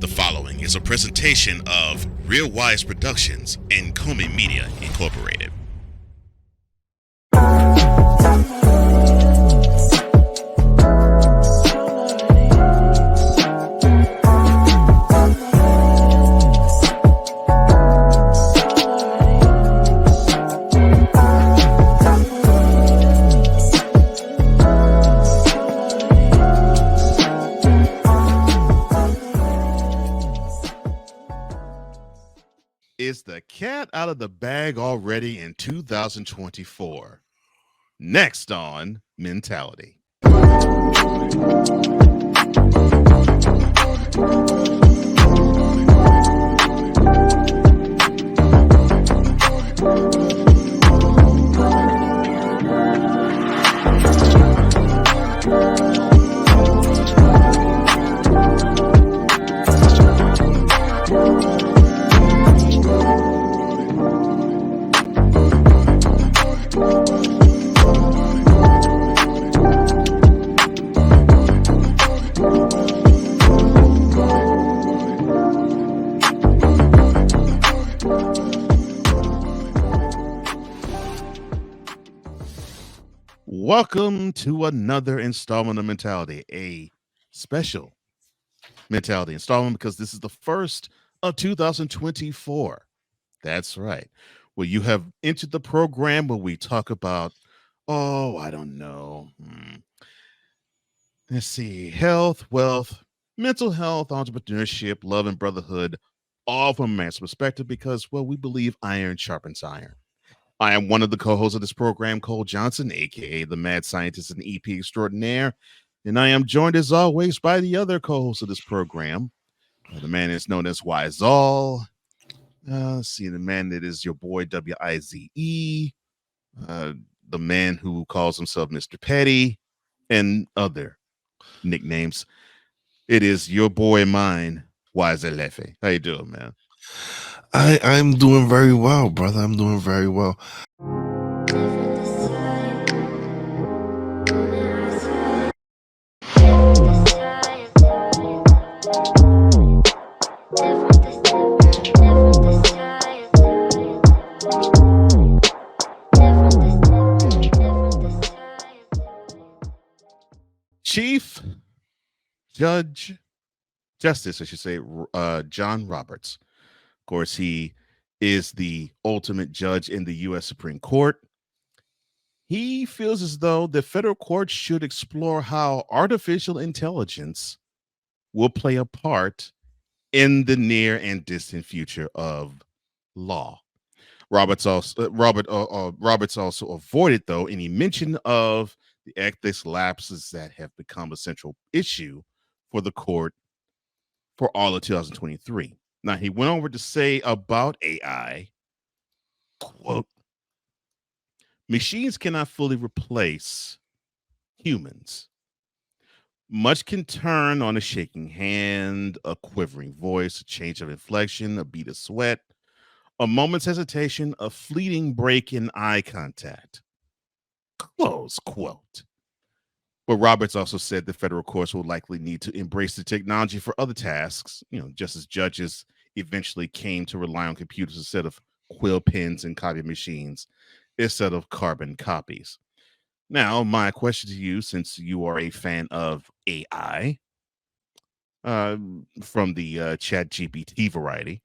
The following is a presentation of Real Wise Productions and Komen Media Incorporated. Is the cat out of the bag already in 2024? Next on Mentality. Welcome to another installment of Mentality, a special Mentality installment because this is the first of 2024. That's right. Well, you have entered the program where we talk about, I don't know. Let's see, health, wealth, mental health, entrepreneurship, love, and brotherhood, all from a man's perspective because, well, we believe iron sharpens iron. I am one of the co-hosts of this program, Cole Johnson, aka the Mad Scientist and EP Extraordinaire, and I am joined as always by the other co-host of this program. The man is known as Wize. Let's see, the man that is your boy Wize, the man who calls himself Mr. Petty, and other nicknames. It is your boy and mine, Wize Leffy. How you doing, man? I'm doing very well, brother. I'm doing very well. Chief Justice, I should say, John Roberts. Of course, he is the ultimate judge in the U.S. Supreme Court. He feels as though the federal courts should explore how artificial intelligence will play a part in the near and distant future of law. Roberts also avoided, though, any mention of the ethics lapses that have become a central issue for the court for all of 2023. Now, he went over to say about AI, quote, machines cannot fully replace humans. Much can turn on a shaking hand, a quivering voice, a change of inflection, a bead of sweat, a moment's hesitation, a fleeting break in eye contact. Close quote. But Roberts also said the federal courts will likely need to embrace the technology for other tasks, just as judges eventually came to rely on computers instead of quill pens and copy machines instead of carbon copies. Now, my question to you, since you are a fan of AI from the Chat GPT variety,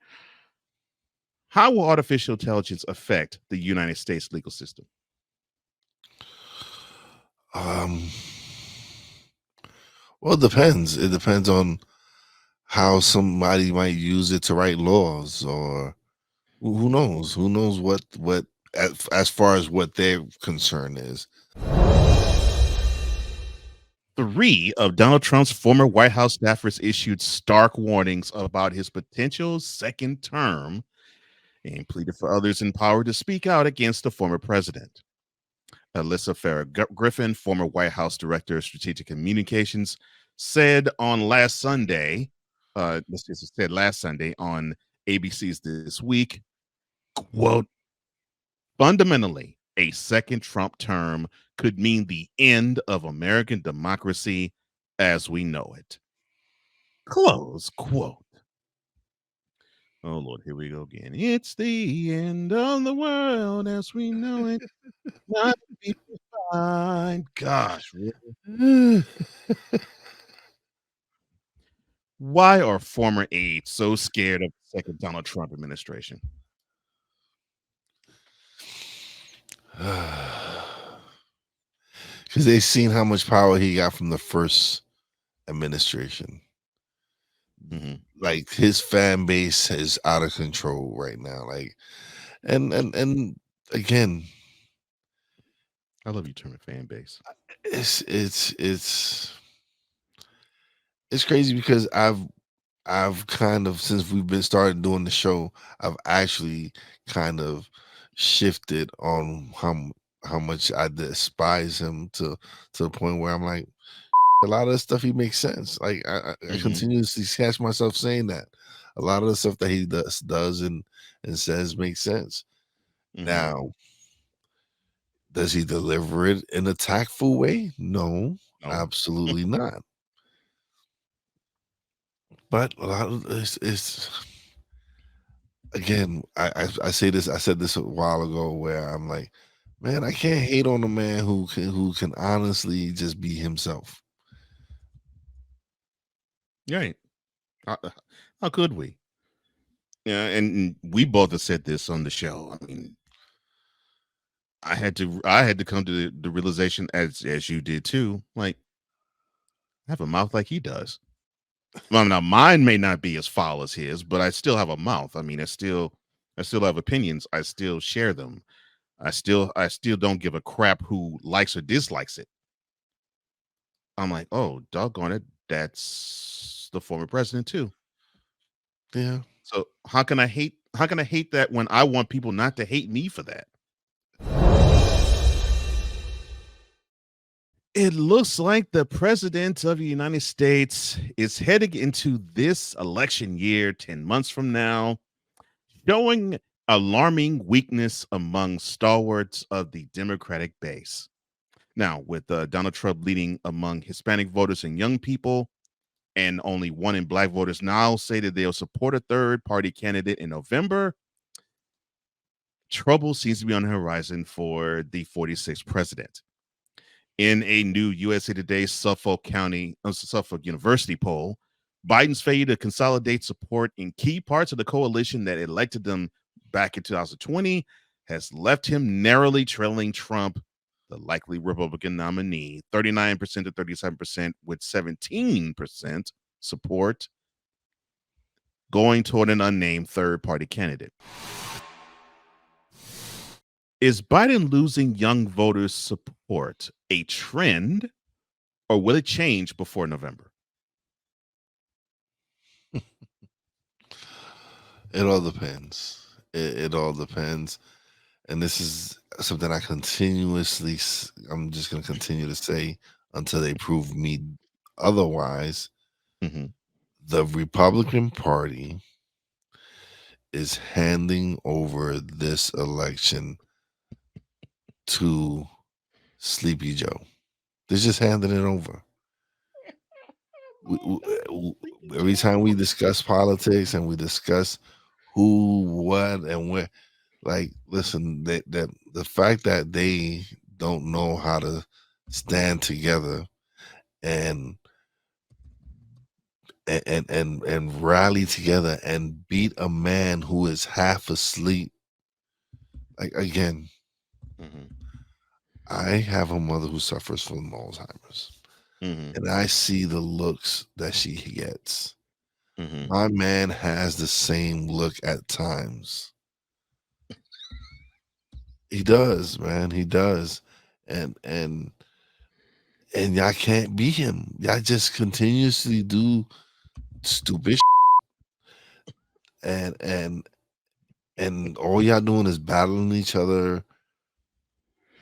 how will artificial intelligence affect the United States legal system? Well, it depends. It depends on how somebody might use it to write laws, or who knows? Who knows what as far as what their concern is. 3 of Donald Trump's former White House staffers issued stark warnings about his potential second term and pleaded for others in power to speak out against the former president. Alyssa Farah Griffin, former White House Director of Strategic Communications, said on last Sunday on ABC's This Week, quote, fundamentally, a second Trump term could mean the end of American democracy as we know it. Close quote. Oh Lord, here we go again. It's the end of the world as we know it. Not be fine. Gosh, why are former aides so scared of the second Donald Trump administration? Because they've seen how much power he got from the first administration. Mhm. Like his fan base is out of control right now. Like, and again, I love you, term fan base. it's it's it's it's crazy because I've kind of, since we've been started doing the show, I've actually kind of shifted on how much I despise him to the point where I'm like, a lot of the stuff he makes sense. Like I Mhm. continuously catch myself saying that a lot of the stuff that he does and says makes sense. Mhm. Now, does he deliver it in a tactful way? No, No. absolutely not. But a lot of it's again, I say this, I said this a while ago where I'm like, man, I can't hate on a man who can honestly just be himself. Right. How could we? Yeah, and we both have said this on the show. I mean, I had to come to the realization as you did too. Like, I have a mouth like he does. Well, now mine may not be as foul as his, but I still have a mouth. I mean, I still have opinions. I still share them. I still don't give a crap who likes or dislikes it. I'm like, oh, doggone it, that's the former president too. Yeah. So how can I hate? How can I hate that when I want people not to hate me for that? It looks like the president of the United States is heading into this election year 10 months from now, showing alarming weakness among stalwarts of the Democratic base. Now, with Donald Trump leading among Hispanic voters and young people, and only one in black voters now say that they'll support a third party candidate in November, trouble seems to be on the horizon for the 46th president. In a new USA Today Suffolk University poll, Biden's failure to consolidate support in key parts of the coalition that elected them back in 2020 has left him narrowly trailing Trump, the likely Republican nominee, 39% to 37%, with 17% support going toward an unnamed third party candidate. Is Biden losing young voters' support a trend, or will it change before November? It all depends. It all depends. And this is something I'm just going to continue to say until they prove me otherwise. Mhm. The Republican Party is handing over this election to Sleepy Joe. They're just handing it over. Every time we discuss politics and we discuss who, what, and where, like, listen, that the fact that they don't know how to stand together and and rally together and beat a man who is half asleep. Like, again, Mhm. I have a mother who suffers from Alzheimer's, Mhm. and I see the looks that she gets. Mhm. My man has the same look at times. He does, man. He does. And y'all can't beat him. Y'all just continuously do stupid and all y'all doing is battling each other.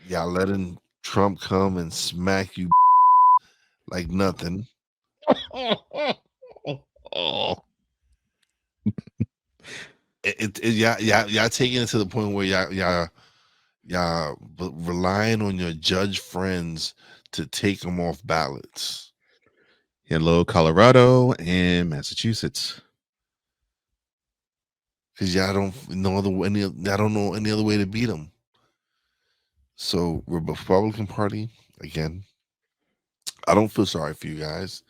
Y'all letting Trump come and smack you like nothing. Oh. Y'all taking it to the point where y'all relying on your judge friends to take them off ballots. Hello, Colorado and Massachusetts. because y'all don't know I don't know any other way to beat them. So Republican Party again. I don't feel sorry for you guys.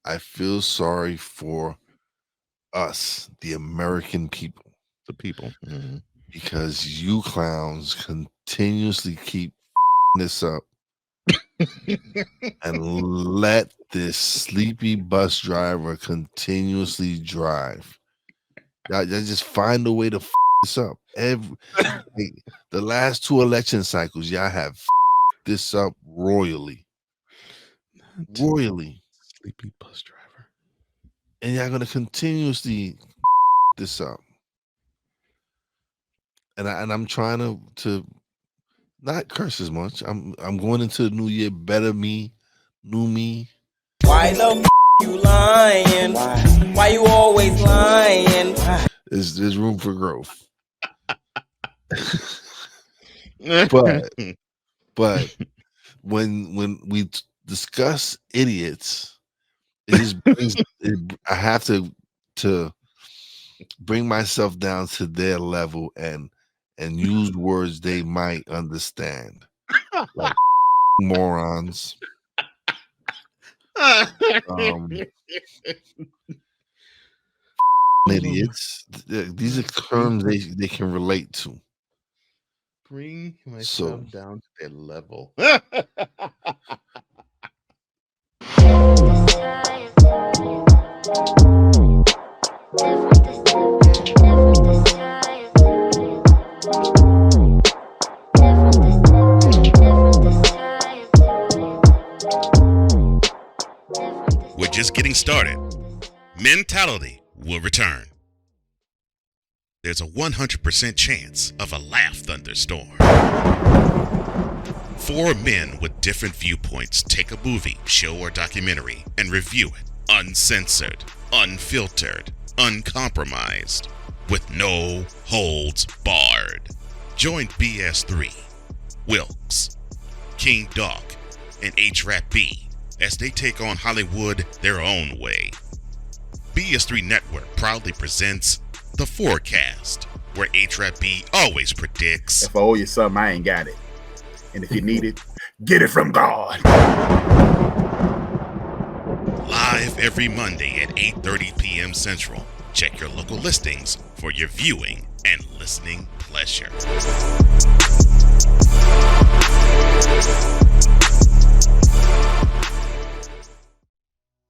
I feel sorry for us, the American people, The people. Mhm. because you clowns continuously keep this up and let this sleepy bus driver continuously drive. Y'all just find a way to this up. The last 2 election cycles, y'all have this up royally. Royally. Sleepy bus driver. And y'all gonna continuously this up. And I'm trying to not curse as much. I'm going into the new year better me, new me. Why the you lying? Why you always lying? There's room for growth. But when we discuss idiots, it just brings I have to bring myself down to their level and use words they might understand, like morons, idiots. These are terms they can relate to. Bring myself down to their level. We're just getting started. Mentality will return. There's a 100% chance of a laugh thunderstorm. 4 men with different viewpoints take a movie, show, or documentary and review it uncensored, unfiltered, uncompromised, with no holds barred. Join BS3, Wilkes, King Doc, and H-Rap B as they take on Hollywood their own way. BS3 Network proudly presents The Forecast, where H-Rap B always predicts, if I owe you something, I ain't got it. And if you need it, get it from God. live every Monday at 8:30 p.m. Central. Check your local listings for your viewing and listening pleasure.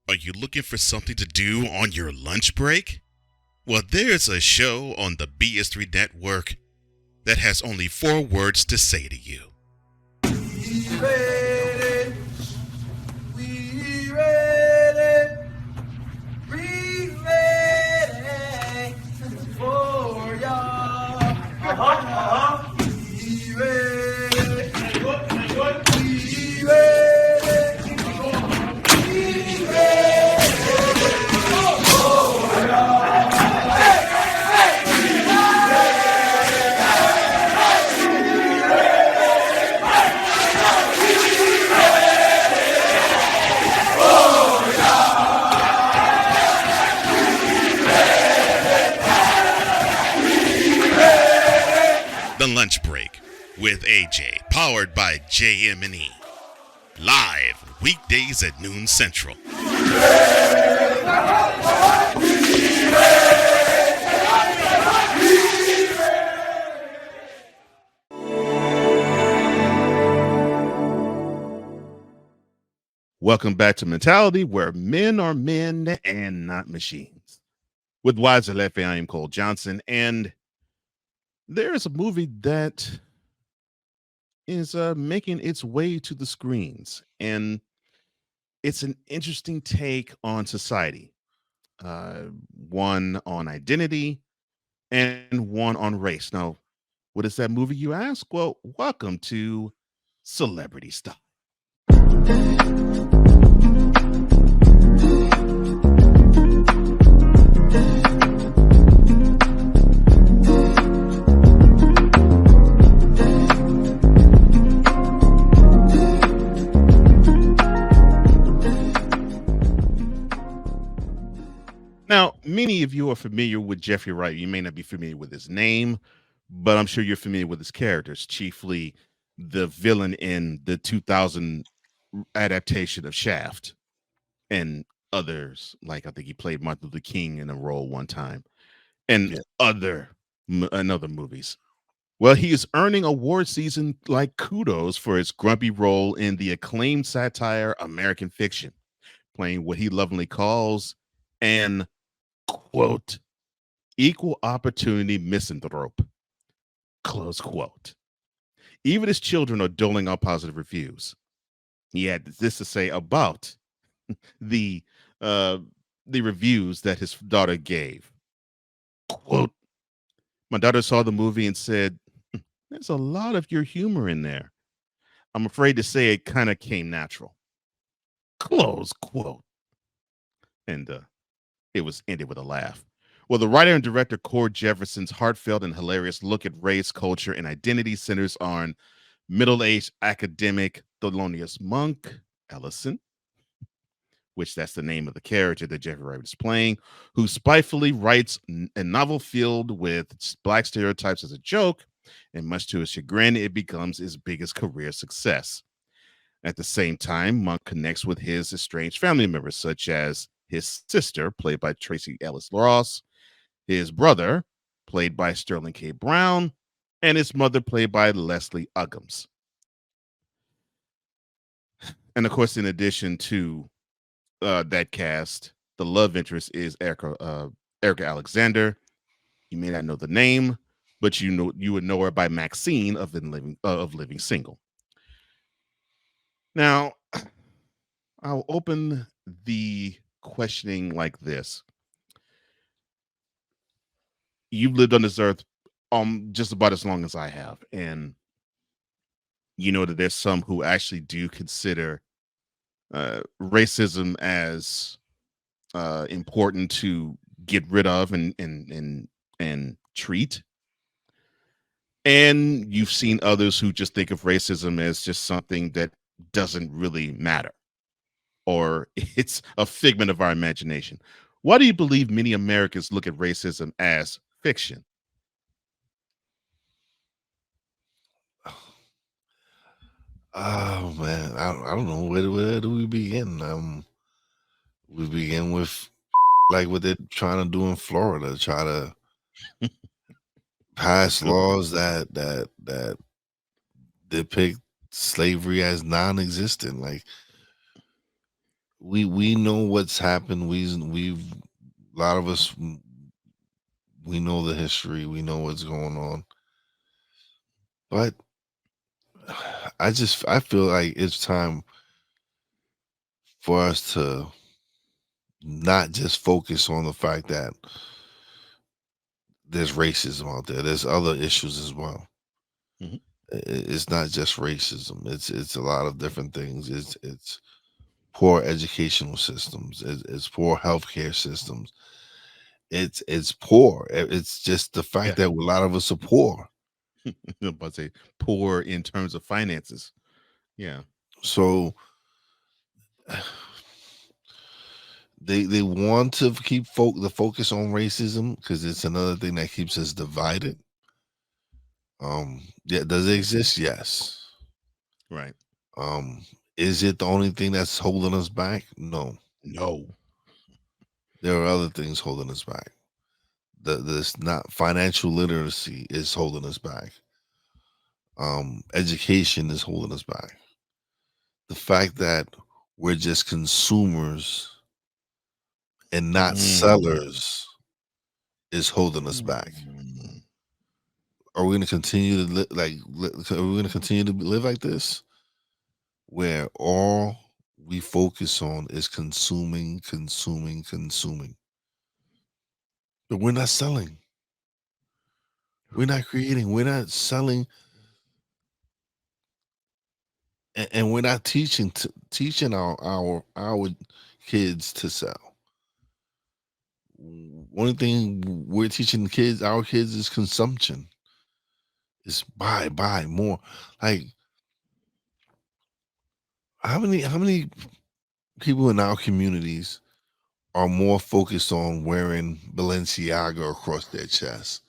Are you looking for something to do on your lunch break? Well, there's a show on the BS3 network that has only 4 words to say to you. We ready. We ready. We ready for y'all. We ready. We ready. The Lunch Break with AJ, powered by JM&E. Live weekdays at noon Central. Welcome back to Mentality, where men are men and not machines. With Wize and Cole, I am Cole Johnson, and there's a movie that is making its way to the screens, and it's an interesting take on society, one on identity and one on race. Now, what is that movie, you ask? Well, welcome to Celebrity Style. Now, many of you are familiar with Jeffrey Wright. You may not be familiar with his name, but I'm sure you're familiar with his characters, chiefly the villain in the 2000 adaptation of Shaft and others. Like I think he played Martin Luther King in a role one time, and Yeah. other movies. Well, he is earning award season like kudos for his grumpy role in the acclaimed satire American Fiction, playing what he lovingly calls an quote equal opportunity misanthrope, close quote. Even his children are doling out positive reviews. He had this to say about the uh the reviews that his daughter gave. Quote, my daughter saw the movie and said, there's a lot of your humor in there. I'm afraid to say it kind of came natural. Close quote. And it was ended with a laugh. Well, the writer and director Cord Jefferson's heartfelt and hilarious look at race, culture, and identity centers on middle-aged academic Thelonious Monk Ellison, which that's the name of the character that Jeffrey Wright is playing, who spitefully writes a novel filled with black stereotypes as a joke, and much to his chagrin, it becomes his biggest career success. At the same time, Monk connects with his estranged family members, such as his sister, played by Tracy Ellis Ross, his brother, played by Sterling K. Brown, and his mother, played by Leslie Uggams. And of course, in addition to that cast, the love interest is Erica Alexander. You may not know the name, but you would know her by Maxine of Living Single. Now, I'll open the questioning like this. You've lived on this earth just about as long as I have, and you know that there's some who actually do consider racism as important to get rid of and treat. And you've seen others who just think of racism as just something that doesn't really matter, or it's a figment of our imagination. Why do you believe many Americans look at racism as fiction? Oh man, I don't know where do we begin? We begin with like what they're trying to do in Florida, try to pass laws that depict slavery as non-existent. Like we know what's happened. We've a lot of us we know the history. We know what's going on, but I feel like it's time for us to not just focus on the fact that there's racism out there. There's other issues as well. Mhm. It's not just racism. It's a lot of different things. It's poor educational systems. It's poor healthcare systems. It's poor. It's just the fact Yeah. that a lot of us are poor. I'm about to say poor in terms of finances. Yeah. So they want to keep the focus on racism because it's another thing that keeps us divided. Yeah, does it exist? Yes. Right. Is it the only thing that's holding us back? No. No. There are other things holding us back. This not financial literacy is holding us back. Education is holding us back. The fact that we're just consumers and not sellers is holding us back. Are we going to continue to are we going to continue to live like this, where all we focus on is consuming, but we're not selling, we're not creating, we're not selling, and we're not teaching our kids to sell. One thing we're teaching our kids is consumption. Is buy more. Like how many people in our communities are more focused on wearing Balenciaga across their chest.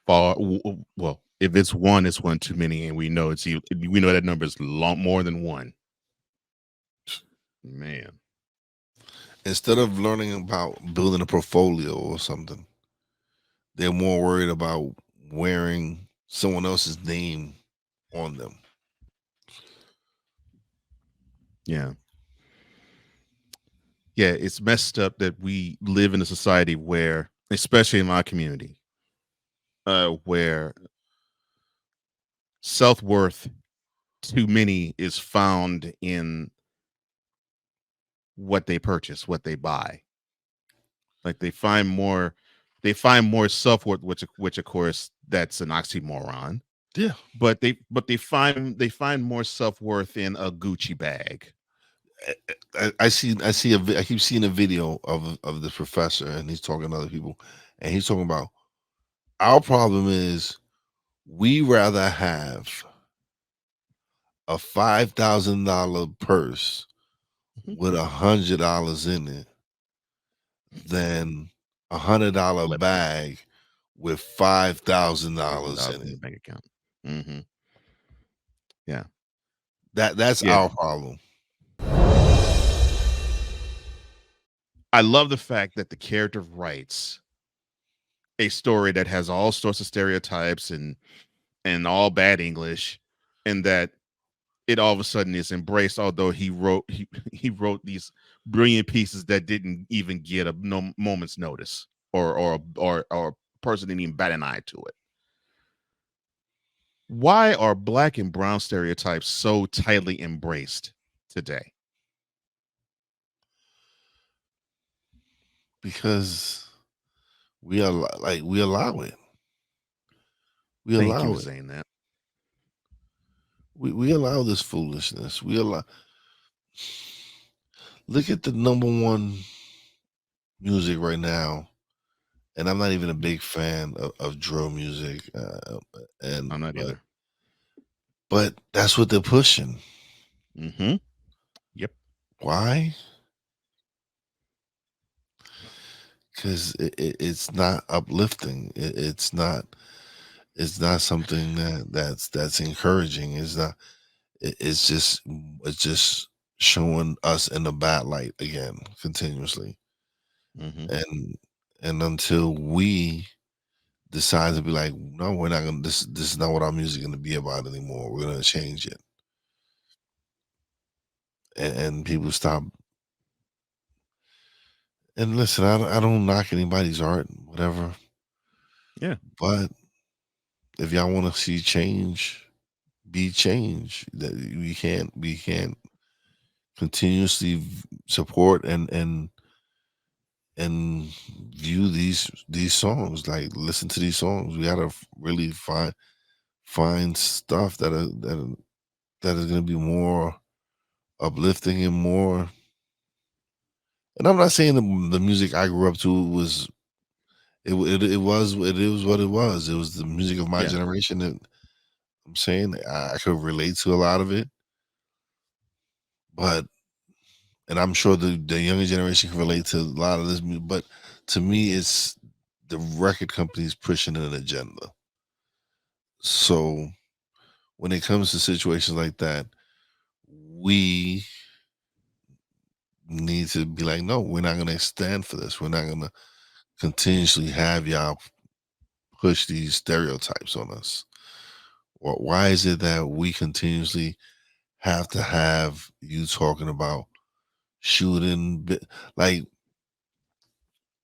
Well, if it's one too many, and we know that number is more than one. Man, Instead of learning about building a portfolio or something, they're more worried about wearing someone else's name on them. yeah, it's messed up that we live in a society where, especially in my community, where self-worth too many is found in what they purchase, what they buy. Like they find more self-worth, which of course that's an oxymoron. Yeah, But they find more self-worth in a Gucci bag. I keep seeing a video of the professor, and he's talking to other people, and he's talking about our problem is we rather have a $5,000 purse Mhm. with $100 in it than $100 Let- bag with $5,000 in in the it. bank account. Hmm. Yeah. That's Yeah. our problem. I love the fact that the character writes a story that has all sorts of stereotypes and all bad English, and that it all of a sudden is embraced. Although he wrote these brilliant pieces that didn't even get a no moment's notice, or a person didn't even bat an eye to it. Why are black and brown stereotypes so tightly embraced today? Because we allow it. We Thank you allow for it. saying that. We allow this foolishness. We allow. Look at the number one music right now, and I'm not even a big fan of drill music, and I'm not either. but that's what they're pushing. Mm-hmm. Yep. Why? Because it's not uplifting. It's not. It's not something that's encouraging. It's not. It's just showing us in a bad light again continuously. Mm-hmm. And until we decide to be like, no, we're not gonna. This is not what our music gonna be about anymore. We're gonna change it, and people stop. And listen, I don't knock anybody's art, whatever. Yeah. But if y'all want to see change, be change. That we can't continuously support and view these songs. Like listen to these songs. We gotta really find stuff that is gonna be more uplifting and more. And I'm not saying the music I grew up to was it was what it was. It was the music of my Yeah. generation, and I'm saying I could relate to a lot of it, but and I'm sure the younger generation can relate to a lot of this music. But to me, it's the record companies pushing an agenda. So when it comes to situations like that, we need to be like, no, we're not going to stand for this. We're not going to continuously have y'all push these stereotypes on us. Why is it that we continuously have to have you talking about shooting? Like,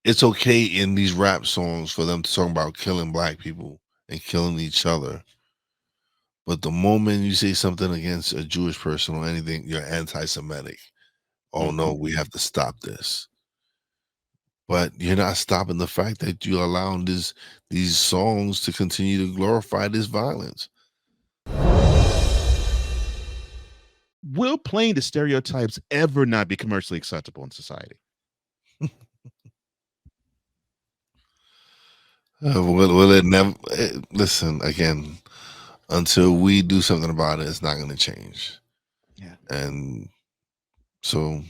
it's okay in these rap songs for them to talk about killing black people and killing each other. But the moment you say something against a Jewish person or anything, you're anti-Semitic. Oh no, we have to stop this. But you're not stopping the fact that you're allowing these songs to continue to glorify this violence. Will playing the stereotypes ever not be commercially acceptable in society? Will it never? Listen again. Until we do something about it, it's not going to change. Yeah. And so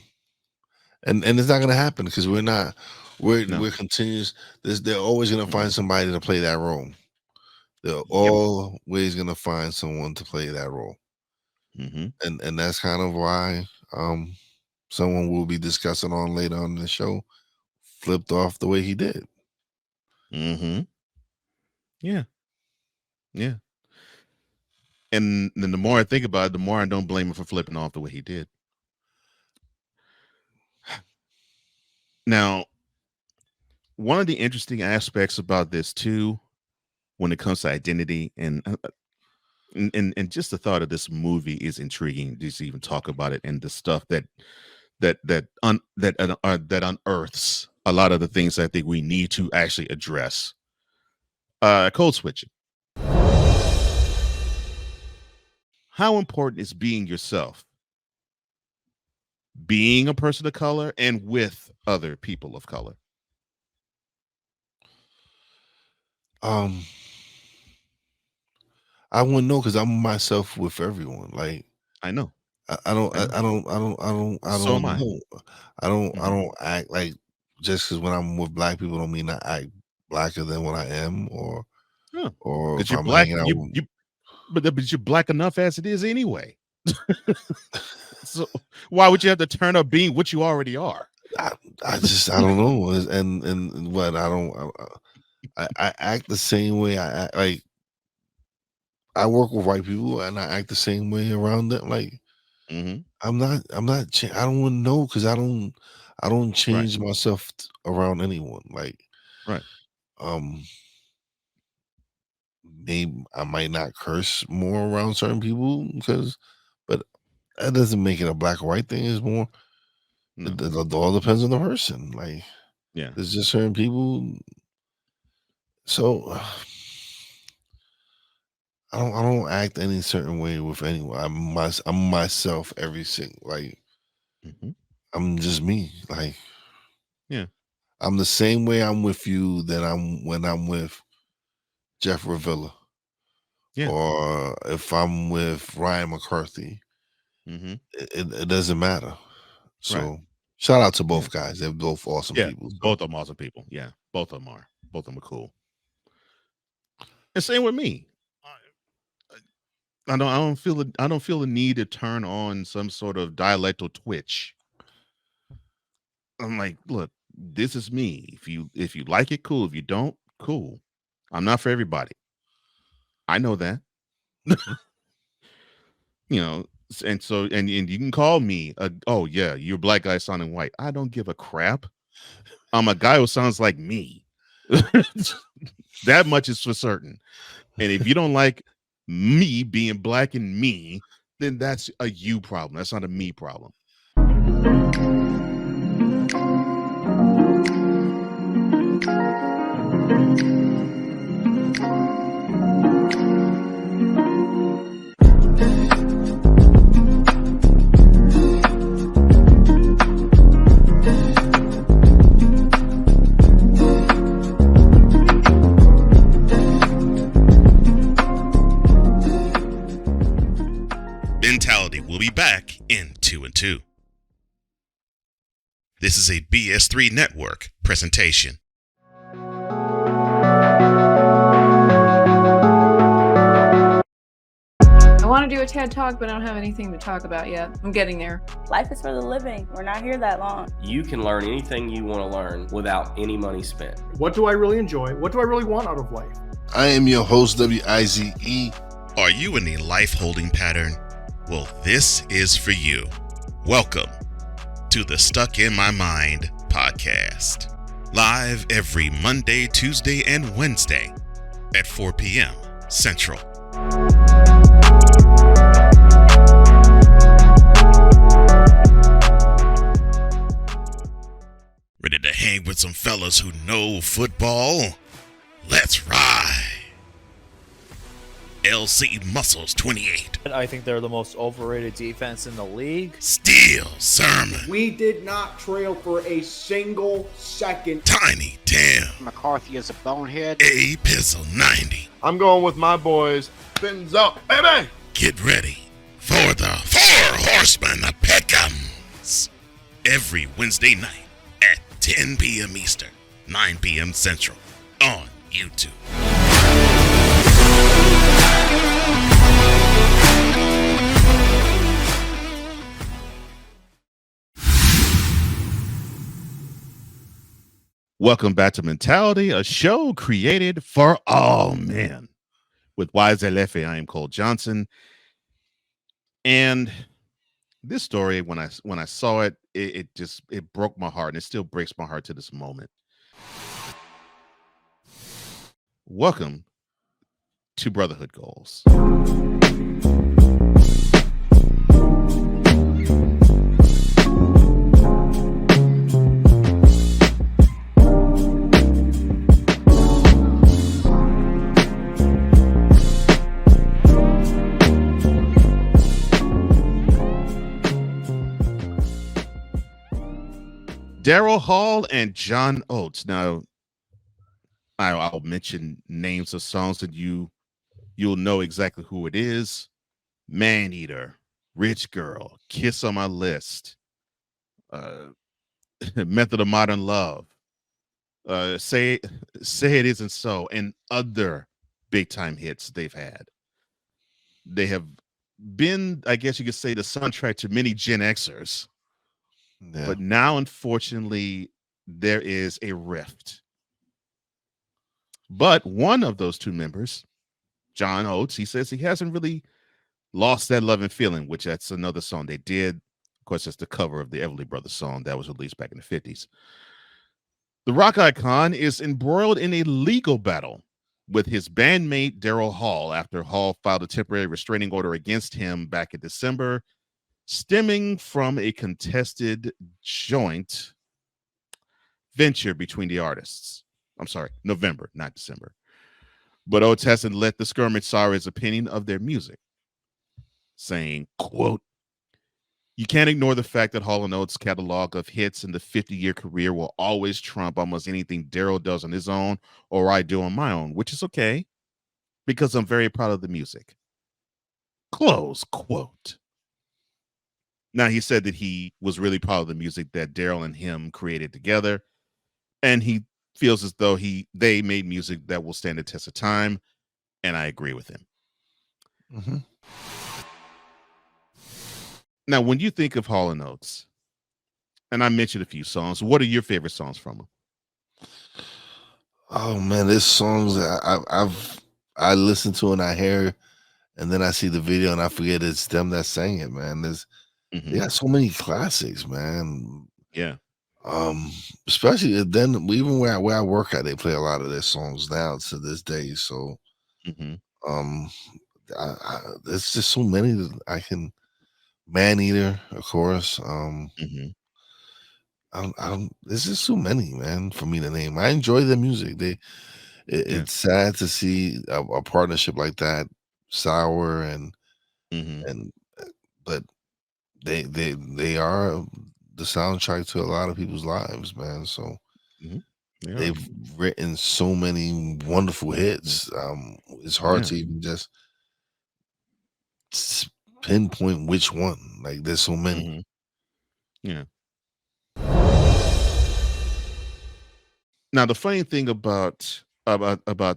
and it's not gonna happen because we're No. continuous. They're always gonna find somebody to play that role. They're Yep. always gonna find someone to play that role, Mm-hmm. and that's kind of why someone we'll be discussing on later on in the show flipped off the way he did. Mm-hmm. Yeah. Yeah. And then the more I think about it, the more I don't blame him for flipping off the way he did. Now, one of the interesting aspects about this too, when it comes to identity and just the thought of this movie is intriguing. Just to even talk about it and the stuff that unearths a lot of the things I think we need to actually address. Code switching. How important is being yourself? Being a person of color and with other people of color. I wouldn't know because I'm myself with everyone. Like I know. I don't I know. know. So am I. I don't Mhm. act like just because when I'm with black people don't mean I act blacker than what I am or Yeah. or Because if you're I'm black, hanging out with but you're black enough as it is anyway. So why would you have to turn up being what you already are? I don't know. And what I act the same way I act. Like I work with white people and I act the same way around them. Like Mm-hmm. I don't want to know because I don't change myself around anyone. Like Right. maybe I might not curse more around certain people but that doesn't make it a black or white thing. It's more No. it all depends on the person. Like Yeah. there's just certain people. So I don't act any certain way with anyone. I'm myself every single like Mm-hmm. I'm just me. Like Yeah. I'm the same way I'm with you that I'm when I'm with Jeff Ravilla. Yeah. Or if I'm with Ryan McCarthy. Mm-hmm. It doesn't matter. So Right. shout out to both guys. They're both awesome Yeah. people. So. Both of them awesome people. Yeah. Both of them are. Both of them are cool. And same with me. I don't feel the need to turn on some sort of dialectal twitch. I'm like, look, this is me. If you like it, cool. If you don't, cool. I'm not for everybody. I know that. You know, and so and you can call me oh yeah, you're a black guy sounding white. I don't give a crap. I'm a guy who sounds like me. That much is for certain. And if you don't like me being black and me, then that's a you problem. That's not a me problem. Mentality will be back in 2 and 2. This is a BS3 Network presentation. I want to do a TED Talk, but I don't have anything to talk about yet. I'm getting there. Life is for the living. We're not here that long. You can learn anything you want to learn without any money spent. What do I really enjoy? What do I really want out of life? I am your host, Wize. Are you in a life holding pattern? Well, this is for you. Welcome to the Stuck in My Mind podcast. Live every Monday, Tuesday, and Wednesday at 4 p.m. Central. Ready to hang with some fellas who know football? Let's ride. LC Muscles 28. I think they're the most overrated defense in the league. Steel Sermon. We did not trail for a single second. Tiny Tim. McCarthy is a bonehead. A Pizzle 90. I'm going with my boys. Fins up, baby. Get ready for the 4 Horsemen of Pick'ems. every Wednesday night at 10 p.m. Eastern, 9 p.m. Central on YouTube. Welcome back to Mentality, a show created for all men. With Wize and Cole, I am Cole Johnson. And this story, when I saw it, it broke my heart, and it still breaks my heart to this moment. Welcome to Brotherhood Goals. Daryl Hall and John Oates. Now, I'll mention names of songs that you'll know exactly who it is. Man Eater, Rich Girl, Kiss on My List, Method of Modern Love, Say It Isn't So, and other big time hits they've had. They have been, I guess you could say, the soundtrack to many Gen Xers. Yeah. But now, unfortunately, there is a rift. But one of those two members, John Oates, he says he hasn't really lost that love and feeling, which that's another song they did. Of course, it's the cover of the Everly Brothers song that was released back in the 50s. The rock icon is embroiled in a legal battle with his bandmate Daryl Hall after Hall filed a temporary restraining order against him back in December, stemming from a contested joint venture between the artists. I'm sorry, November, not December. But Oates hasn't let the skirmish sour his opinion of their music, saying, quote, "You can't ignore the fact that Hall & Oates' catalog of hits in the 50-year career will always trump almost anything Daryl does on his own or I do on my own, which is okay, because I'm very proud of the music." Close quote. Now, he said that he was really proud of the music that Daryl and him created together, and he feels as though they made music that will stand the test of time, and I agree with him. Mm-hmm. Now, when you think of Hall & Oates, and I mentioned a few songs, what are your favorite songs from him? Oh man, there's songs I listen to and I hear, and then I see the video and I forget it's them that sang it, man. They got so many classics, man. Yeah. Especially then, even where I work at, they play a lot of their songs now to this day. So, there's just so many that I can. Man Eater, of course. There's just so many, man, for me to name. I enjoy their music. It's sad to see a partnership like that sour but they are the soundtrack to a lot of people's lives, man. So they've written so many wonderful hits. It's hard to even just pinpoint which one. Like there's so many. Yeah. Now the funny thing about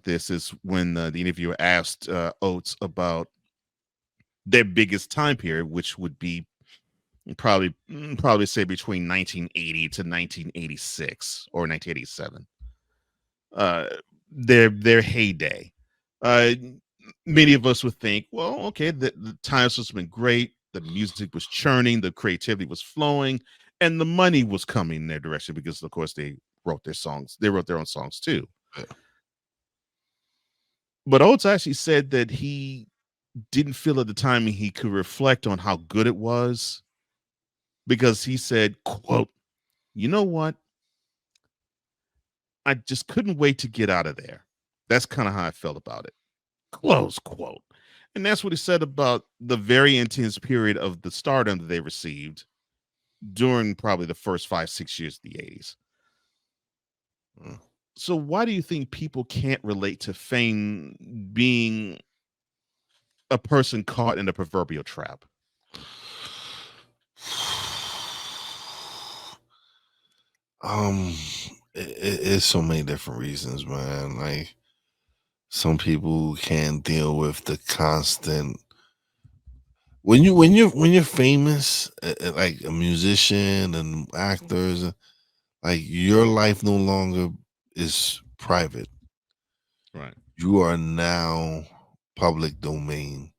this is when the interviewer asked Oates about their biggest time period, which would be probably say between 1980 to 1986 or 1987. Their heyday. Many of us would think, well, okay, the times has been great. The music was churning, the creativity was flowing, and the money was coming in their direction because, of course, they wrote their songs. They wrote their own songs too. Yeah. But Oates actually said that he didn't feel at the time he could reflect on how good it was, because he said, quote, "You know what? I just couldn't wait to get out of there. That's kind of how I felt about it." Close quote. And that's what he said about the very intense period of the stardom that they received during probably the first 5-6 years of the 80s. So why do you think people can't relate to fame being a person caught in a proverbial trap? It's so many different reasons, man. Like some people can't deal with the constant. When you're famous, like a musician and actors, like your life no longer is private. Right. You are now public domain.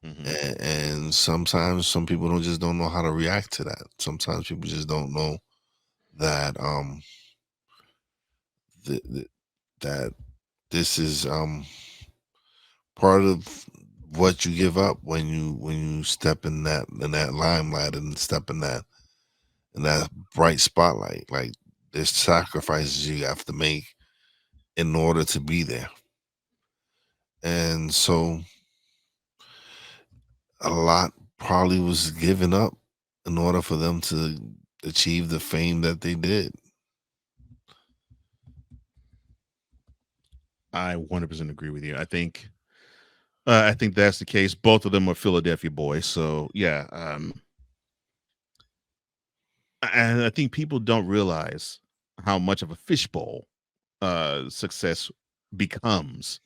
And sometimes some people don't know how to react to that. Sometimes people just don't know that that this is part of what you give up when you step in that limelight and step in that bright spotlight. Like there's sacrifices you have to make in order to be there. And so a lot probably was given up in order for them to achieve the fame that they did. I 100% agree with you. I think that's the case. Both of them are Philadelphia boys, so yeah. And I think people don't realize how much of a fishbowl success becomes.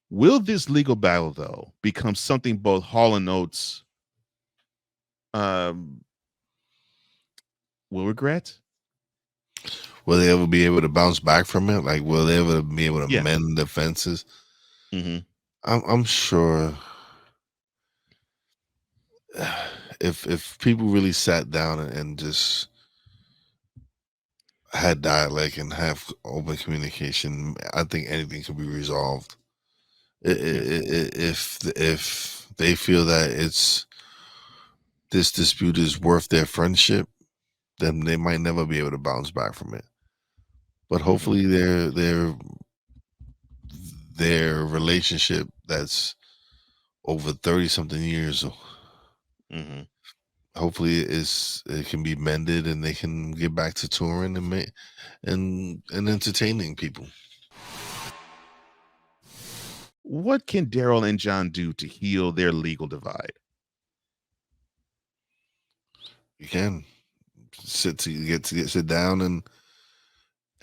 Will this legal battle, though, become something both Hall and Oates will regret? Will they ever be able to bounce back from it? Like, will they ever be able to mend the fences? I'm sure if people really sat down and just had dialect and have open communication, I think anything could be resolved. If they feel that this dispute is worth their friendship, then they might never be able to bounce back from it. But hopefully their relationship that's over 30-something years, hopefully it can be mended and they can get back to touring and entertaining people. What can Daryl and John do to heal their legal divide? You can sit down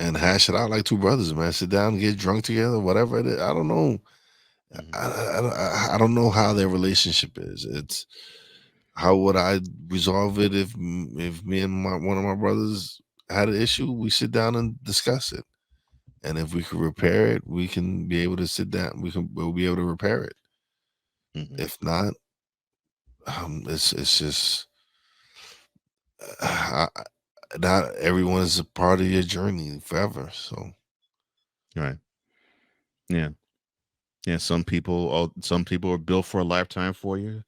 and hash it out like two brothers, man. Sit down and get drunk together, whatever it is. I don't know. I don't know how their relationship is. It's how would I resolve it if me and one of my brothers had an issue? We sit down and discuss it, and if we could repair it, we can be able to sit down. We'll be able to repair it. If not, it's just not everyone is a part of your journey forever. So, right, yeah. Some people are built for a lifetime for you.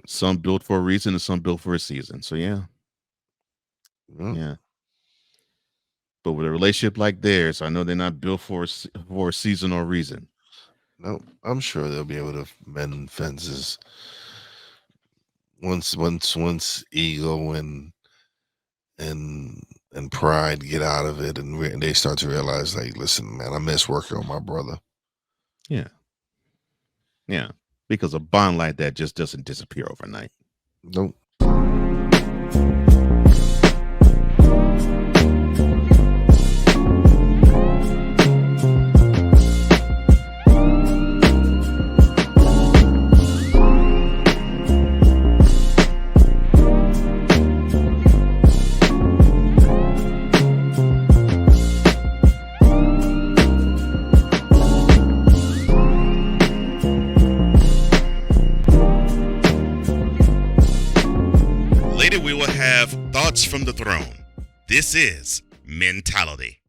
Some built for a reason, and some built for a season. So yeah. But with a relationship like theirs, I know they're not built for a season or reason. No, I'm sure they'll be able to mend fences once ego and pride get out of it, and they start to realize, like, listen, man, I miss working on my brother. Yeah, because a bond like that just doesn't disappear overnight. Nope. From the throne. This is Mentality.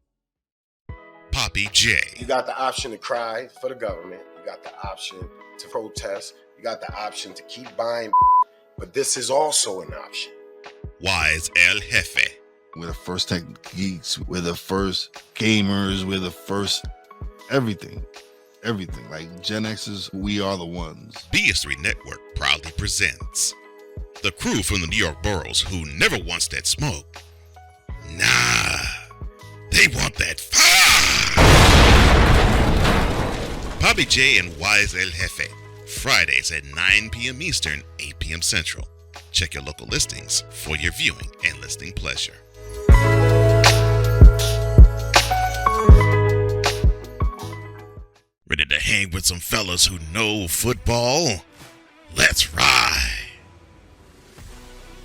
Poppy J. You got the option to cry for the government. You got the option to protest. You got the option to keep buying, but this is also an option. Wize El Jefe. We're the first tech geeks. We're the first gamers. We're the first everything. Like Gen X's, we are the ones. BS3 Network proudly presents the crew from the New York boroughs who never wants that smoke. Nah, they want that fire. Poppy J and Wize El Jefe, Fridays at 9 p.m. Eastern, 8 p.m. Central. Check your local listings for your viewing and listening pleasure. Ready to hang with some fellas who know football? Let's ride.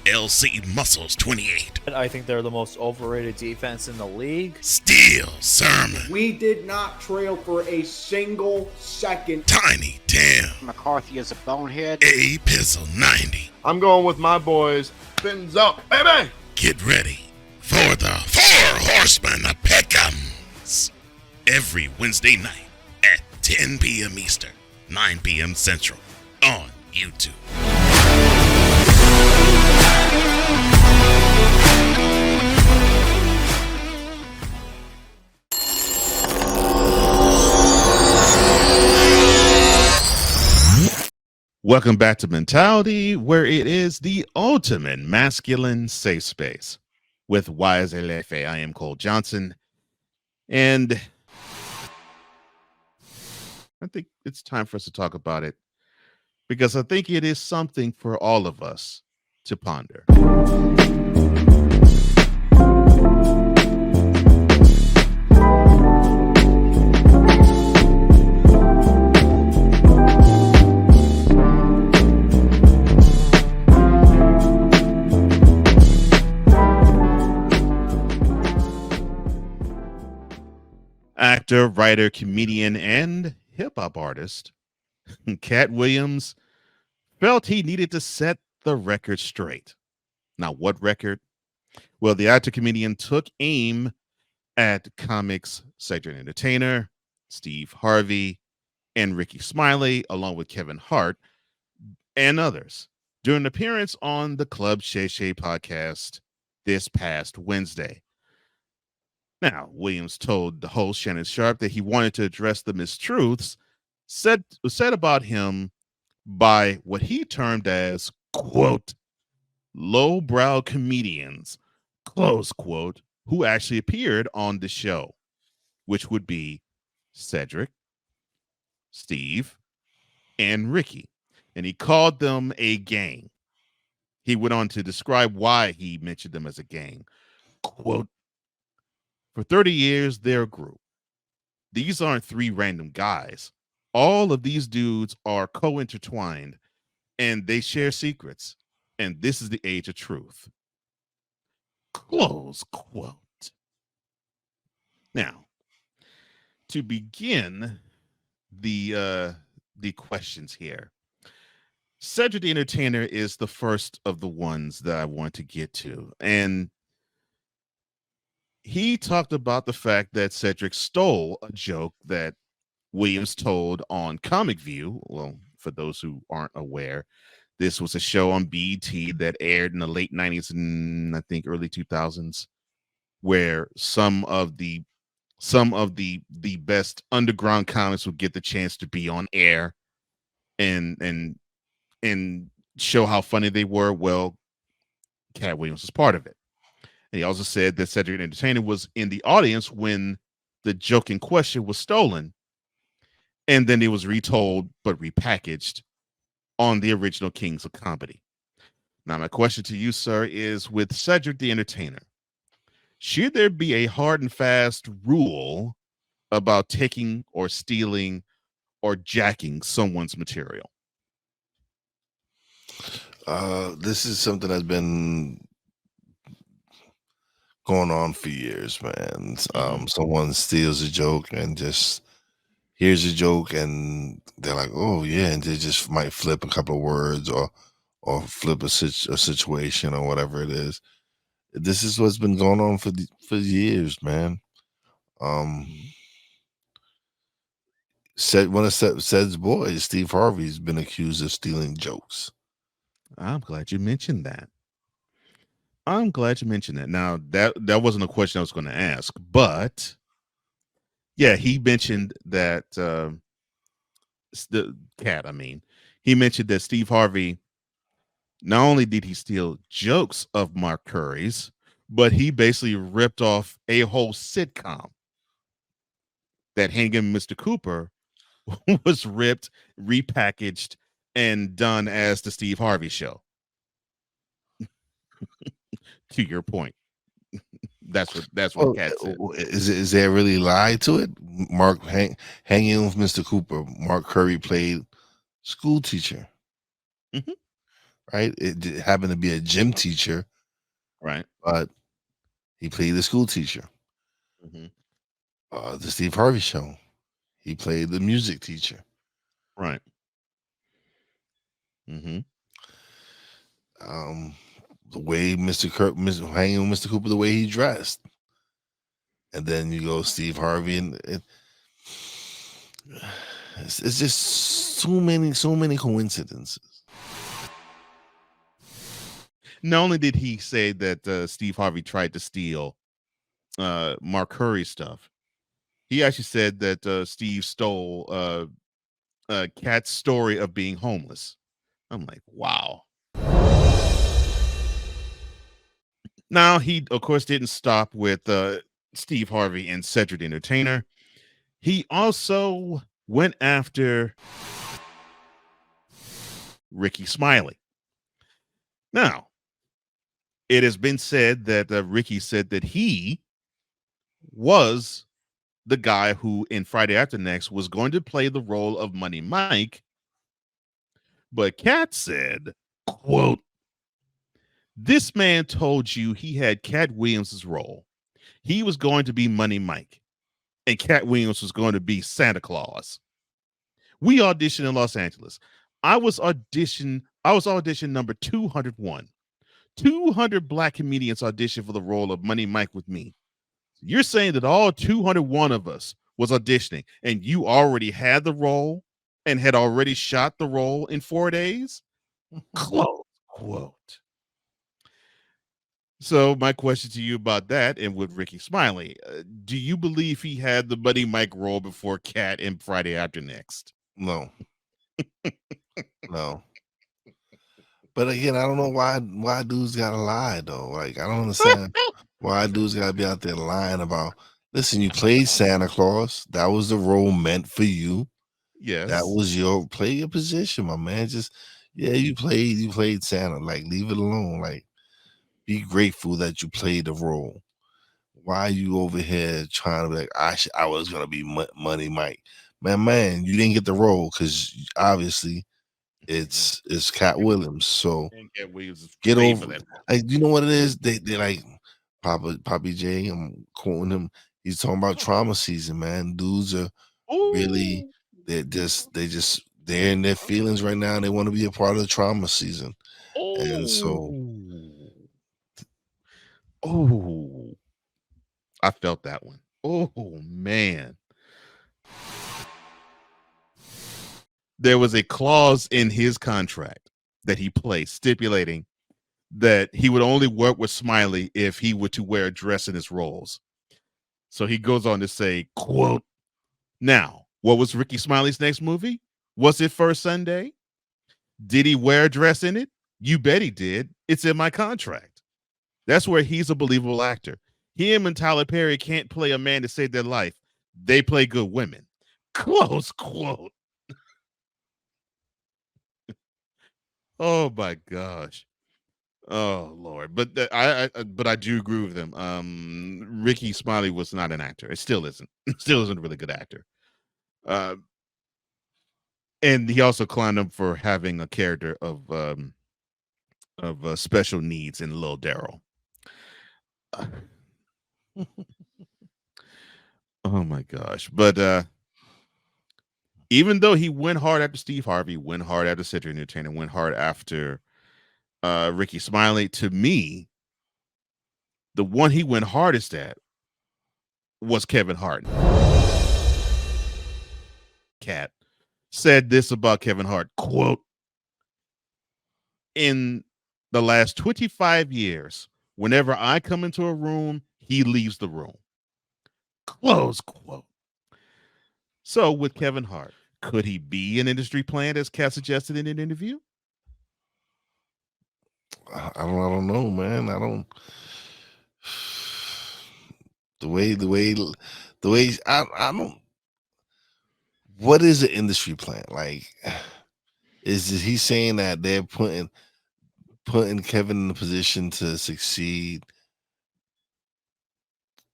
LC Muscles 28. I think they're the most overrated defense in the league. Steel Sermon. We did not trail for a single second. Tiny Tim. McCarthy is a bonehead. A Pizzle 90. I'm going with my boys. Fins up, baby. Get ready for the Four Horsemen of Peckham's. Every Wednesday night at 10 p.m. Eastern, 9 p.m. Central on YouTube. Welcome back to Mentality, where it is the ultimate masculine safe space. With Wize and Cole, I am Cole Johnson. And I think it's time for us to talk about it, because I think it is something for all of us to ponder. Actor, writer, comedian, and hip-hop artist Katt Williams felt he needed to set the record straight. Now, what record? Well, the actor-comedian took aim at comics Cedric the Entertainer, Steve Harvey, and Rickey Smiley, along with Kevin Hart and others, during an appearance on the Club Shay Shay podcast this past Wednesday. Now, Williams told the host, Shannon Sharp, that he wanted to address the mistruths said about him by what he termed as, quote, lowbrow comedians, close quote, who actually appeared on the show, which would be Cedric, Steve, and Rickey. And he called them a gang. He went on to describe why he mentioned them as a gang. Quote, for 30 years, they're a group. These aren't three random guys. All of these dudes are co-intertwined, and they share secrets. And this is the age of truth. Close quote. Now, to begin the questions here, Cedric the Entertainer is the first of the ones that I want to get to. And he talked about the fact that Cedric stole a joke that Williams told on Comic View. Well, for those who aren't aware, this was a show on BET that aired in the late 90s and I think early 2000s, where some of the best underground comics would get the chance to be on air and show how funny they were. Well, Katt Williams was part of it. And he also said that Cedric the Entertainer was in the audience when the joke in question was stolen, and then it was retold but repackaged on the original Kings of Comedy. Now, my question to you, sir, is with Cedric the Entertainer, should there be a hard and fast rule about taking or stealing or jacking someone's material? This is something that's been going on for years, man. Someone steals a joke and just hears a joke and they're like, oh yeah, and they just might flip a couple of words or flip a situation or whatever it is. This is what's been going on for years, man. One of Ced's boys, Steve Harvey's been accused of stealing jokes. I'm glad you mentioned that. Now, that wasn't a question I was going to ask, but yeah, he mentioned that the Katt, he mentioned that Steve Harvey, not only did he steal jokes of Mark Curry's, but he basically ripped off a whole sitcom. That Hanging Mr. Cooper was ripped, repackaged, and done as the Steve Harvey Show. To your point. That's what Katt said. Is there really lie to it? Mark hanging with Mr. Cooper. Mark Curry played school teacher, right? It happened to be a gym teacher, right? But he played the school teacher. The Steve Harvey Show, he played the music teacher, right? The way hanging with Mr. Cooper, the way he dressed, and then you go Steve Harvey, and it's just so many coincidences. Not only did he say that Steve Harvey tried to steal Mark Curry's stuff, he actually said that Steve stole Katt's story of being homeless. I'm like, wow. Now, he, of course, didn't stop with Steve Harvey and Cedric the Entertainer. He also went after Rickey Smiley. Now, it has been said that Rickey said that he was the guy who in Friday After Next was going to play the role of Money Mike. But Katt said, quote, "This man told you he had Katt Williams' role. He was going to be Money Mike, and Katt Williams was going to be Santa Claus. We auditioned in Los Angeles. I was audition number 201. 200 black comedians auditioned for the role of Money Mike with me. You're saying that all 201 of us was auditioning, and you already had the role and had already shot the role in 4 days?" Close quote. So my question to you about that, and with Rickey Smiley, do you believe he had the Money Mike role before Katt and Friday After Next? No. No. But again, I don't know why dudes gotta lie though. Like, I don't understand why dudes gotta be out there lying about. Listen, you played Santa Claus. That was the role meant for you. Yes. That was play your position, my man. Just you played Santa. Like, leave it alone. Like, be grateful that you played the role. Why are you over here trying to be like, I was gonna be Money Mike? Man, you didn't get the role because obviously it's Katt Williams. So get over that. Like, you know what it is? They like Poppy J. I'm quoting him. He's talking about trauma season, man. Dudes are really they're in their feelings right now. And they want to be a part of the trauma season, and so. Oh, I felt that one. Oh, man. There was a clause in his contract that he placed stipulating that he would only work with Smiley if he were to wear a dress in his roles. So he goes on to say, quote, "Now, what was Rickey Smiley's next movie? Was it First Sunday? Did he wear a dress in it? You bet he did. It's in my contract." That's where he's a believable actor. Him and Tyler Perry can't play a man to save their life. They play good women. Close quote. Oh my gosh. Oh Lord. But I do agree with them. Rickey Smiley was not an actor. It still isn't. Still isn't a really good actor. And he also clowned him for having a character of special needs in Lil Daryl. Oh my gosh. But even though he went hard after Steve Harvey, went hard after Cedric the Entertainer, went hard after Rickey Smiley, to me, the one he went hardest at was Kevin Hart. Katt said this about Kevin Hart, quote, "In the last 25 years, whenever I come into a room, he leaves the room." Close quote. So with Kevin Hart, could he be an industry plant as Katt suggested in an interview? I don't know, man. I don't. The way I don't. What is an industry plant? Like, is he saying that they're putting putting Kevin in a position to succeed.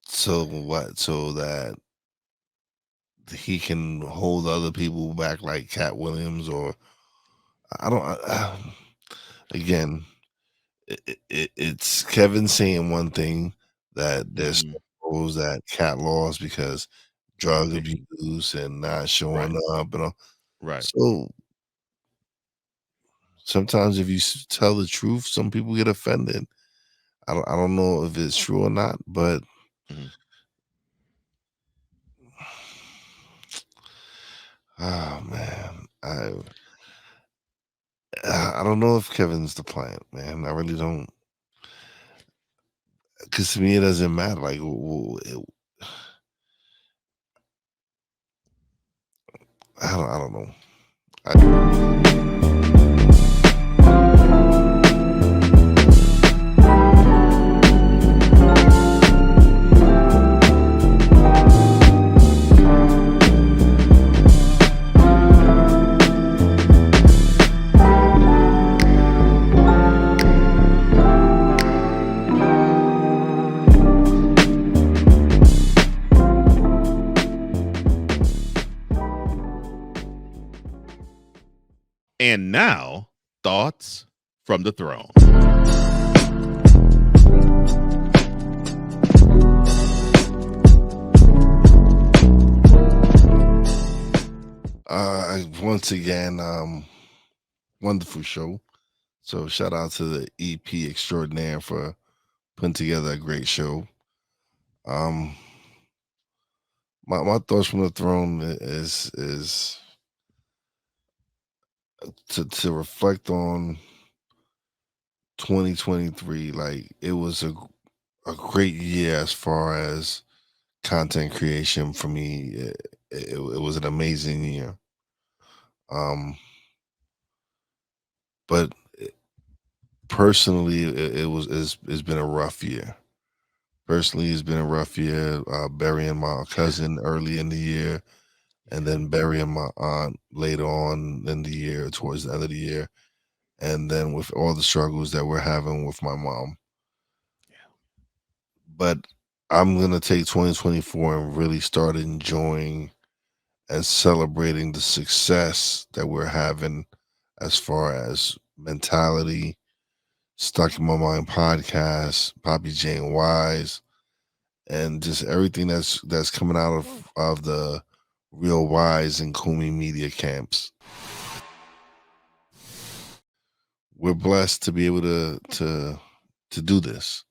So what? So that he can hold other people back like Cat Williams, or I don't. Again, it's Kevin saying one thing that there's those that Cat lost because drug abuse and not showing up and all. Right. So sometimes if you tell the truth, some people get offended. I don't know if it's true or not, but oh man, I don't know if Kevin's the plant, man. I really don't, because to me it doesn't matter. Like, I don't know. And now, thoughts from the throne. Once again, wonderful show. So shout out to the EP extraordinaire for putting together a great show. My thoughts from the throne is to reflect on 2023. Like, it was a great year as far as content creation for me. It was an amazing year. But personally, it's been a rough year. Personally, it's been a rough year. Burying my cousin early in the year, and then burying my aunt later on in the year, towards the end of the year, and then with all the struggles that we're having with my mom. But I'm gonna take 2024 and really start enjoying and celebrating the success that we're having as far as mentality, Stuck in My Mind podcast, Poppy Jane Wise, and just everything that's coming out of the Real Wize and Kumi media camps. We're blessed to be able to do this.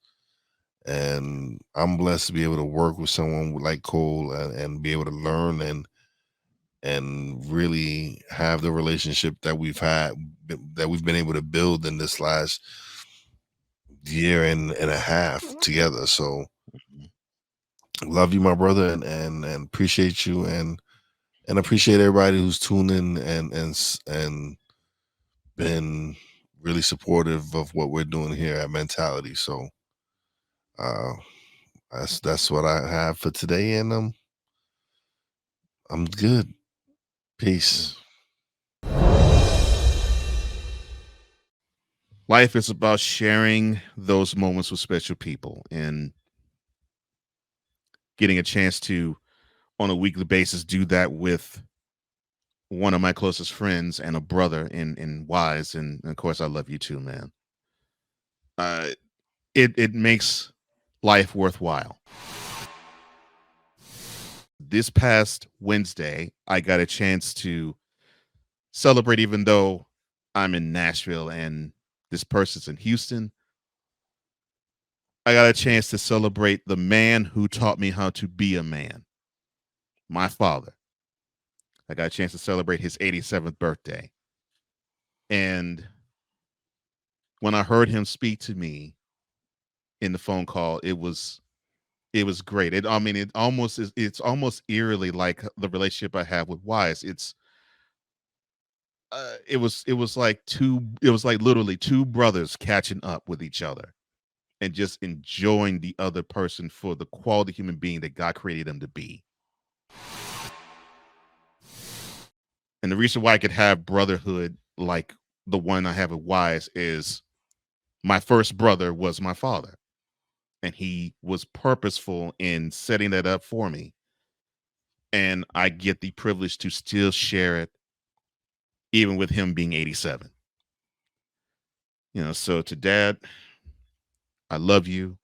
And I'm blessed to be able to work with someone like Cole and be able to learn and really have the relationship that we've been able to build in this last year and a half together. So love you, my brother, and appreciate you, and appreciate everybody who's tuned in and been really supportive of what we're doing here at Mentality. So that's what I have for today, and I'm good. Peace. Life is about sharing those moments with special people and getting a chance to, on a weekly basis, do that with one of my closest friends and a brother in Wize. And of course, I love you too, man. It makes life worthwhile. This past Wednesday, I got a chance to celebrate, even though I'm in Nashville and this person's in Houston. I got a chance to celebrate the man who taught me how to be a man, my father. I got a chance to celebrate his 87th birthday. And when I heard him speak to me in the phone call, it was great. It's almost eerily like the relationship I have with Wize. It was like literally two brothers catching up with each other and just enjoying the other person for the quality human being that God created them to be. And the reason why I could have brotherhood like the one I have with Wize is my first brother was my father, and he was purposeful in setting that up for me. And I get the privilege to still share it, even with him being 87. So to Dad, I love you.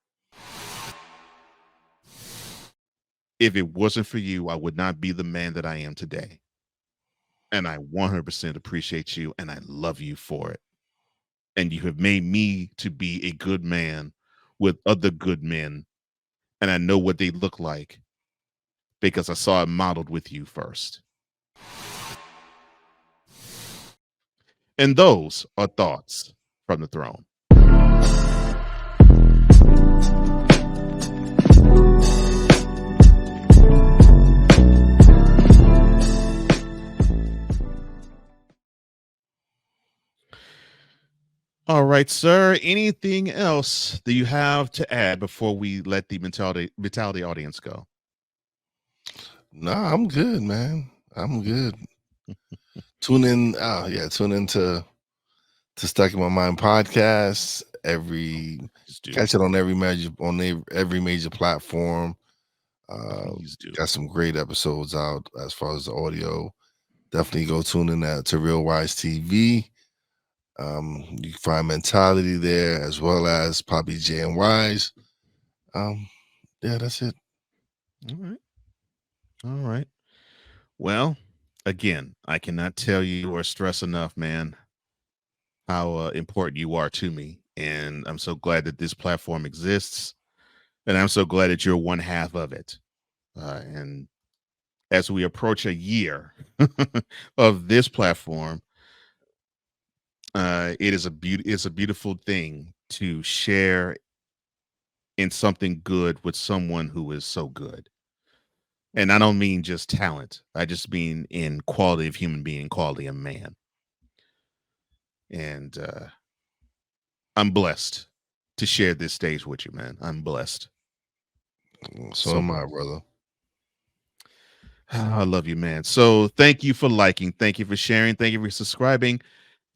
If it wasn't for you, I would not be the man that I am today. And I 100% appreciate you, and I love you for it. And you have made me to be a good man with other good men. And I know what they look like because I saw it modeled with you first. And those are thoughts from the throne. All right, sir. Anything else that you have to add before we let the mentality audience go? Nah, I'm good, man. I'm good. Tune in. Tune in to Stuck in My Mind podcast. Catch it on every major platform. Got some great episodes out as far as the audio. Definitely go tune in to Real Wize TV. You can find Mentality there as well as Poppy J and Wize. That's it. All right. Well, again, I cannot tell you or stress enough, man, how important you are to me. And I'm so glad that this platform exists. And I'm so glad that you're one half of it. And as we approach a year of this platform, it's a beautiful thing to share in something good with someone who is so good. And I don't mean just talent. I just mean in quality of human being, quality of man. And I'm blessed to share this stage with you, man. I'm blessed. So am I, brother. I love you, man. So thank you for liking. Thank you for sharing. Thank you for subscribing.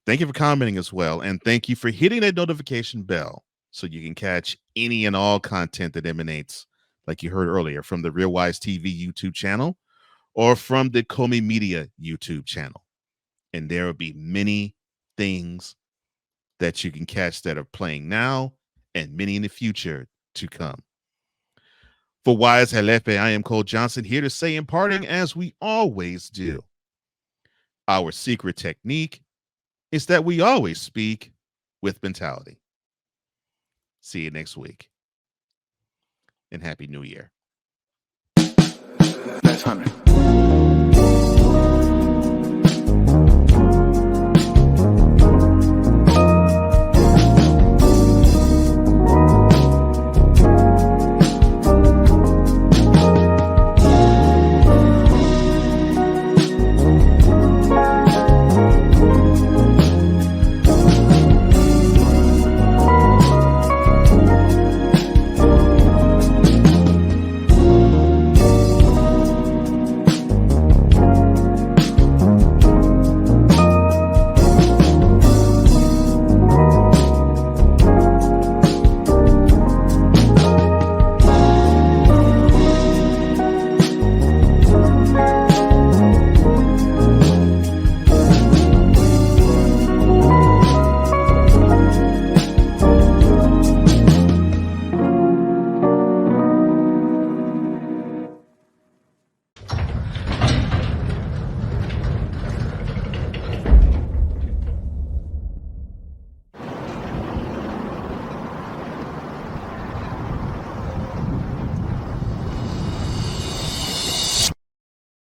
Thank you for commenting as well. And thank you for hitting that notification bell so you can catch any and all content that emanates, like you heard earlier, from the Real Wize TV YouTube channel or from the Comey Media YouTube channel. And there will be many things that you can catch that are playing now and many in the future to come. For Wize Jalefe, I am Cole Johnson, here to say in parting, as we always do, our secret technique is that we always speak with mentality. See you next week. And Happy New Year. That's 100.